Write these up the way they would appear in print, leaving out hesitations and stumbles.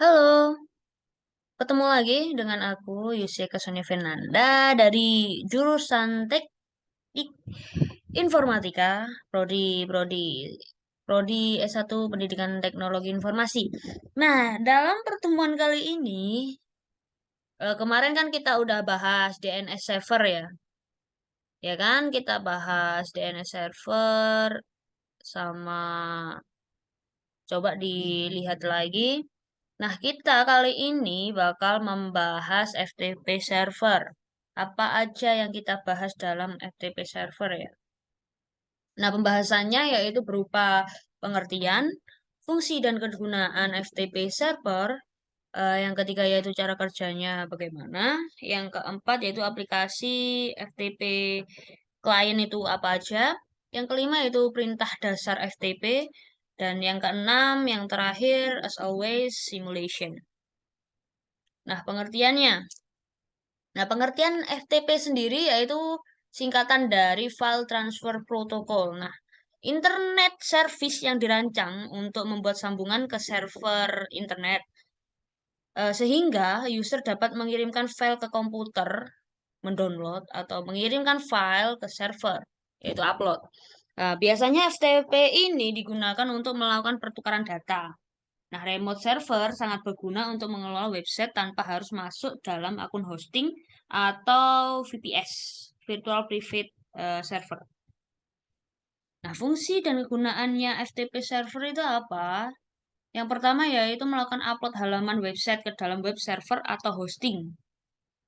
Halo, ketemu lagi dengan aku Yusya Sony Fernanda dari jurusan Teknik Informatika, Prodi S1 Pendidikan Teknologi Informasi. Nah, dalam pertemuan kali ini, kemarin kan kita udah bahas DNS server ya, ya kan? Kita bahas DNS server sama coba dilihat lagi. Nah, kita kali ini bakal membahas FTP server. Apa aja yang kita bahas dalam FTP server ya? Nah, pembahasannya yaitu berupa pengertian, fungsi dan kegunaan FTP server. Yang ketiga yaitu cara kerjanya bagaimana. Yang keempat yaitu aplikasi FTP klien itu apa aja. Yang kelima yaitu perintah dasar FTP. Dan yang keenam, yang terakhir, as always, simulation. Nah, pengertiannya. Nah, pengertian FTP sendiri yaitu singkatan dari File Transfer Protocol. Nah, Internet Service yang dirancang untuk membuat sambungan ke server internet, sehingga user dapat mengirimkan file ke komputer, mendownload, atau mengirimkan file ke server, yaitu upload. Nah, biasanya FTP ini digunakan untuk melakukan pertukaran data. Nah, remote server sangat berguna untuk mengelola website tanpa harus masuk dalam akun hosting atau VPS, Virtual Private Server. Nah, fungsi dan kegunaannya FTP server itu apa? Yang pertama yaitu melakukan upload halaman website ke dalam web server atau hosting.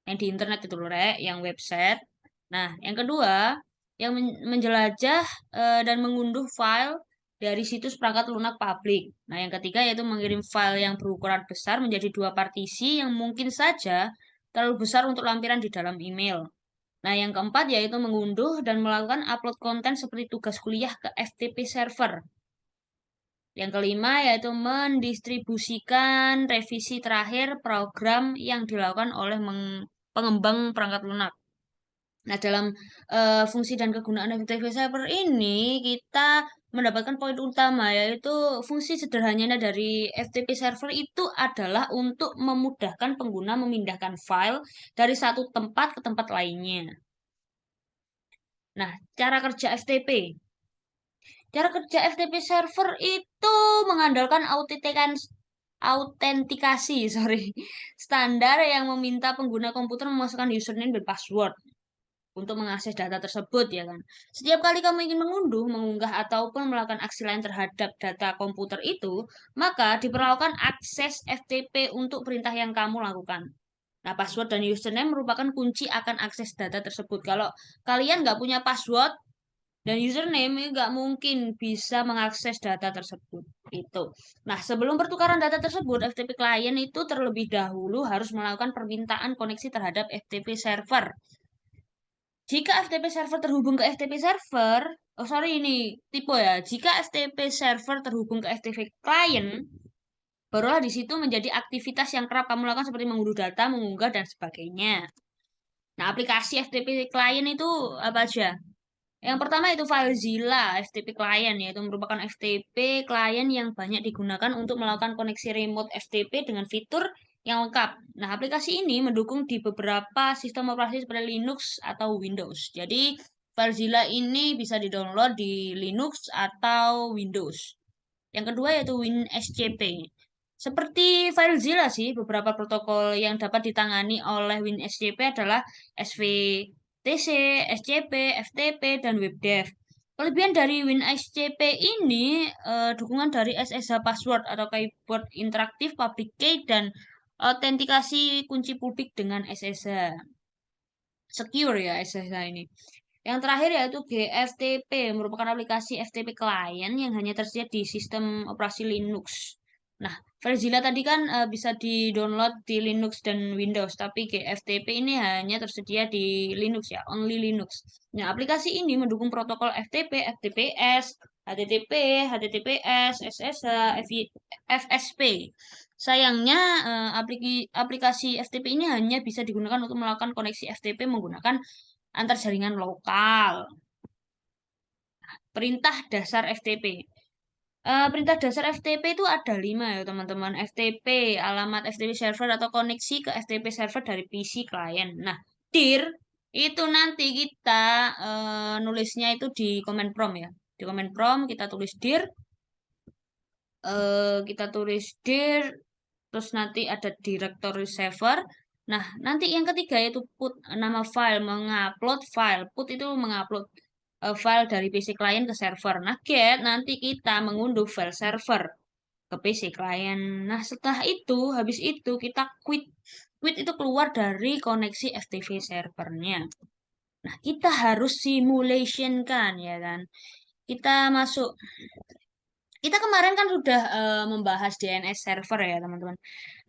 Yang di internet itu loh, Rek, yang website. Nah, yang kedua, yang menjelajah dan mengunduh file dari situs perangkat lunak publik. Nah, yang ketiga yaitu mengirim file yang berukuran besar menjadi dua partisi yang mungkin saja terlalu besar untuk lampiran di dalam email. Nah, yang keempat yaitu mengunduh dan melakukan upload konten seperti tugas kuliah ke FTP server. Yang kelima yaitu mendistribusikan revisi terakhir program yang dilakukan oleh pengembang perangkat lunak. Nah, dalam fungsi dan kegunaan FTP server ini kita mendapatkan poin utama yaitu fungsi sederhananya dari FTP server itu adalah untuk memudahkan pengguna memindahkan file dari satu tempat ke tempat lainnya. Nah, cara kerja FTP. Cara kerja FTP server itu mengandalkan autentikasi, sorry, standar yang meminta pengguna komputer memasukkan username dan password untuk mengakses data tersebut, ya kan. Setiap kali kamu ingin mengunduh, mengunggah ataupun melakukan aksi lain terhadap data komputer itu, maka diperlukan akses FTP untuk perintah yang kamu lakukan. Nah, password dan username merupakan kunci akan akses data tersebut. Kalau kalian nggak punya password dan username, nggak mungkin bisa mengakses data tersebut. Itu. Nah, sebelum pertukaran data tersebut, FTP client itu terlebih dahulu harus melakukan permintaan koneksi terhadap FTP server. Jika FTP server terhubung ke FTP server, oh sorry ini tipe ya. Jika FTP server terhubung ke FTP client, barulah di situ menjadi aktivitas yang kerap kamu lakukan seperti mengunduh data, mengunggah dan sebagainya. Nah, aplikasi FTP client itu apa aja? Yang pertama itu FileZilla FTP client, yaitu merupakan FTP client yang banyak digunakan untuk melakukan koneksi remote FTP dengan fitur yang lengkap. Nah, aplikasi ini mendukung di beberapa sistem operasi seperti Linux atau Windows. Jadi, FileZilla ini bisa didownload di Linux atau Windows. Yang kedua yaitu WinSCP. Seperti FileZilla sih, beberapa protokol yang dapat ditangani oleh WinSCP adalah SVTC, SCP, FTP, dan WebDev. Kelebihan dari WinSCP ini dukungan dari SSH password atau keyboard interaktif, public key, dan autentikasi kunci publik dengan SSH. Secure ya SSH ini. Yang terakhir yaitu GFTP, merupakan aplikasi FTP client yang hanya tersedia di sistem operasi Linux. Nah, Verizilla tadi kan bisa di-download di Linux dan Windows, tapi GFTP ini hanya tersedia di Linux ya, only Linux. Nah, aplikasi ini mendukung protokol FTP, FTPS, HTTP, HTTPS, SSH, FSP. Sayangnya, aplikasi FTP ini hanya bisa digunakan untuk melakukan koneksi FTP menggunakan antar jaringan lokal. Perintah dasar FTP. Perintah dasar FTP itu ada 5 ya teman-teman. FTP, alamat FTP server atau koneksi ke FTP server dari PC klien. Nah, dir itu nanti kita nulisnya itu di command prompt ya. Di command prompt kita tulis dir, dir, terus nanti ada directory server. Nah, nanti yang ketiga yaitu put nama file, mengupload file. Put itu mengupload file dari PC klien ke server. Nah, get nanti kita mengunduh file server ke PC klien. Nah, setelah itu, habis itu kita quit. Quit itu keluar dari koneksi FTP servernya. Nah, kita harus simulation kan, ya kan? Kita masuk. Kita kemarin kan sudah membahas DNS server ya, teman-teman.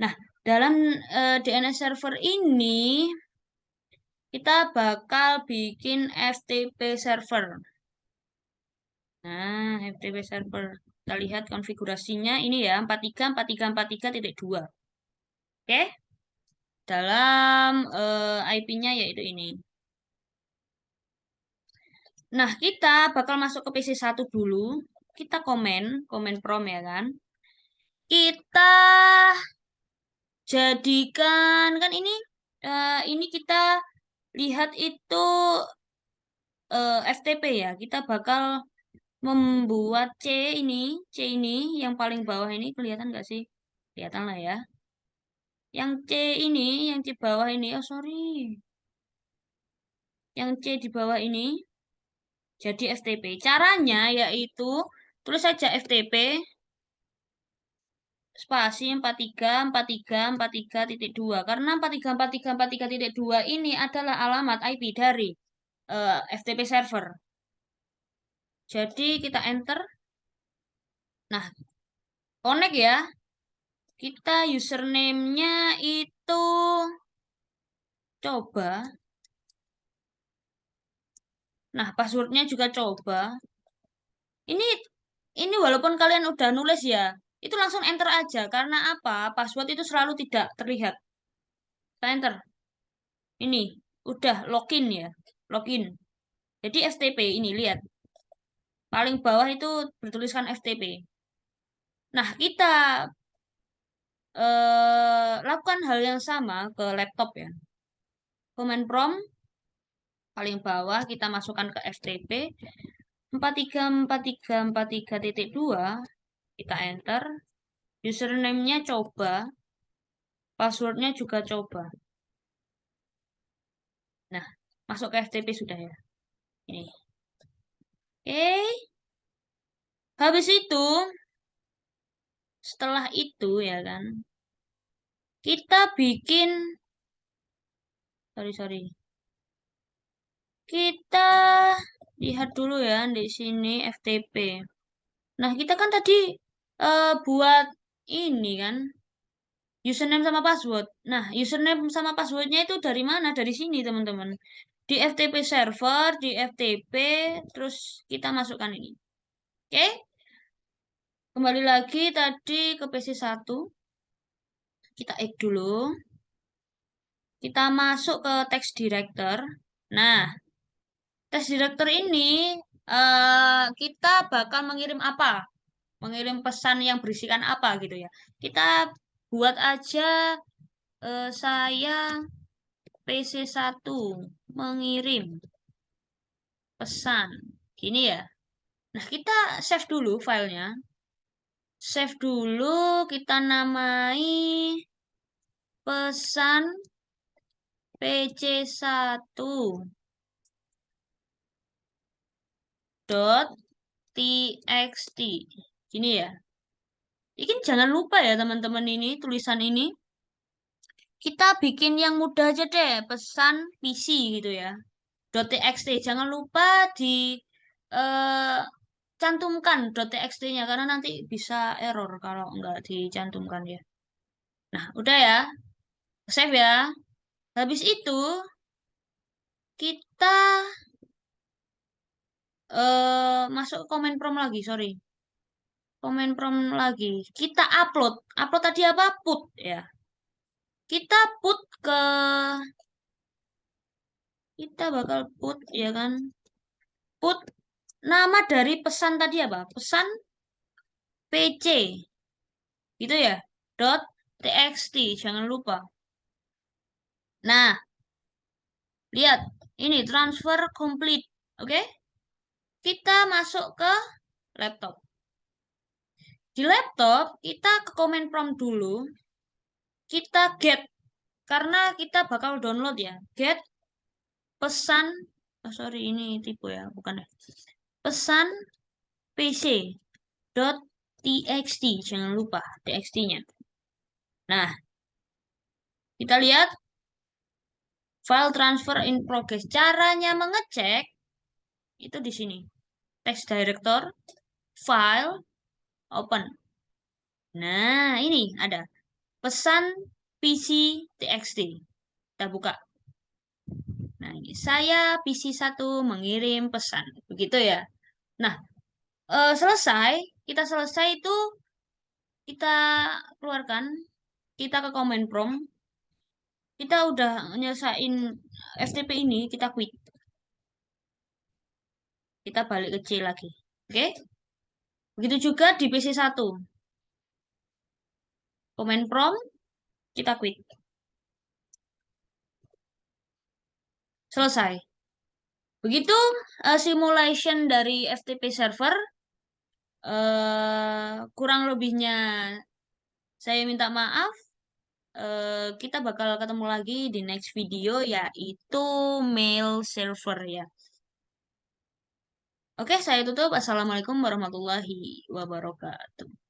Nah, dalam DNS server ini kita bakal bikin FTP server. Nah, FTP server. Kita lihat konfigurasinya ini ya, 43.43.43.2. Oke? Dalam IP-nya yaitu ini. Nah, kita bakal masuk ke PC1 dulu. Kita komen prom ya kan. Kita jadikan kan ini kita lihat itu FTP ya. Kita bakal membuat C ini yang paling bawah ini kelihatan nggak sih? Kelihatan lah ya. Yang C ini, yang di bawah ini, oh sorry. Yang C di bawah ini jadi FTP. Caranya yaitu tulis saja FTP spasi 43.43.43.2 karena 43.43.43.2 ini adalah alamat IP dari FTP server. Jadi kita enter. Nah, connect ya. Kita username-nya itu coba. Nah, passwordnya juga coba. Ini ini walaupun kalian udah nulis ya, itu langsung enter aja. Karena apa? Password itu selalu tidak terlihat. Kita enter. Ini udah login ya. Login. Jadi FTP ini lihat. Paling bawah itu bertuliskan FTP. Nah, kita lakukan hal yang sama ke laptop ya. Command prompt paling bawah kita masukkan ke FTP 43.43.43.2 kita enter. Username-nya coba, passwordnya juga coba. Nah, masuk ke FTP sudah ya. Ini. Oke. Habis itu, setelah itu ya kan, kita bikin, sorry. Kita lihat dulu ya di sini FTP. Nah, kita kan tadi buat ini kan, username sama password. Nah, username sama passwordnya itu dari mana? Dari sini, teman-teman. Di FTP server, di FTP, terus kita masukkan ini. Oke? Kembali lagi tadi ke PC1. Kita add dulu. Kita masuk ke text director. Nah, text director ini kita bakal mengirim apa? Mengirim pesan yang berisikan apa gitu ya. Kita buat aja saya PC1 mengirim pesan. Gini ya. Nah, kita save dulu filenya. Save dulu, kita namai pesan PC1 dot txt. Gini ya. Ini jangan lupa ya teman-teman ini tulisan ini. Kita bikin yang mudah aja deh, pesan PC gitu ya. .txt. Jangan lupa di eh, cantumkan .txt-nya karena nanti bisa error kalau nggak dicantumkan ya. Nah, udah ya. Save ya. Habis itu kita masuk ke comment prompt lagi, sorry. Comment prompt lagi. Kita upload. Upload tadi apa? Put ya. Kita put ke kita bakal put ya kan. Put nama dari pesan tadi apa? Pesan pc. Gitu ya. .txt, jangan lupa. Nah, lihat. Ini transfer complete. Oke? Kita masuk ke laptop. Di laptop, kita ke command prompt dulu. Kita get. Karena kita bakal download ya. Get pesan. Oh, sorry, ini tipe ya. Bukan ya. Pesan pc. .txt. Jangan lupa txt-nya. Nah, kita lihat file transfer in progress. Caranya mengecek itu di sini. Text director, file, open. Nah, ini ada pesan PC TXT. Kita buka. Nah, ini saya PC1 mengirim pesan. Begitu ya. Nah, selesai. Kita selesai itu kita keluarkan. Kita ke command prompt. Kita udah nyelesain FTP ini, kita quit. Kita balik ke C lagi. Oke? Begitu juga di PC1. Command prompt, kita quit. Selesai. Begitu simulation dari FTP server. Kurang lebihnya saya minta maaf. Kita bakal ketemu lagi di next video, yaitu mail server ya. Oke, saya tutup. Assalamualaikum warahmatullahi wabarakatuh.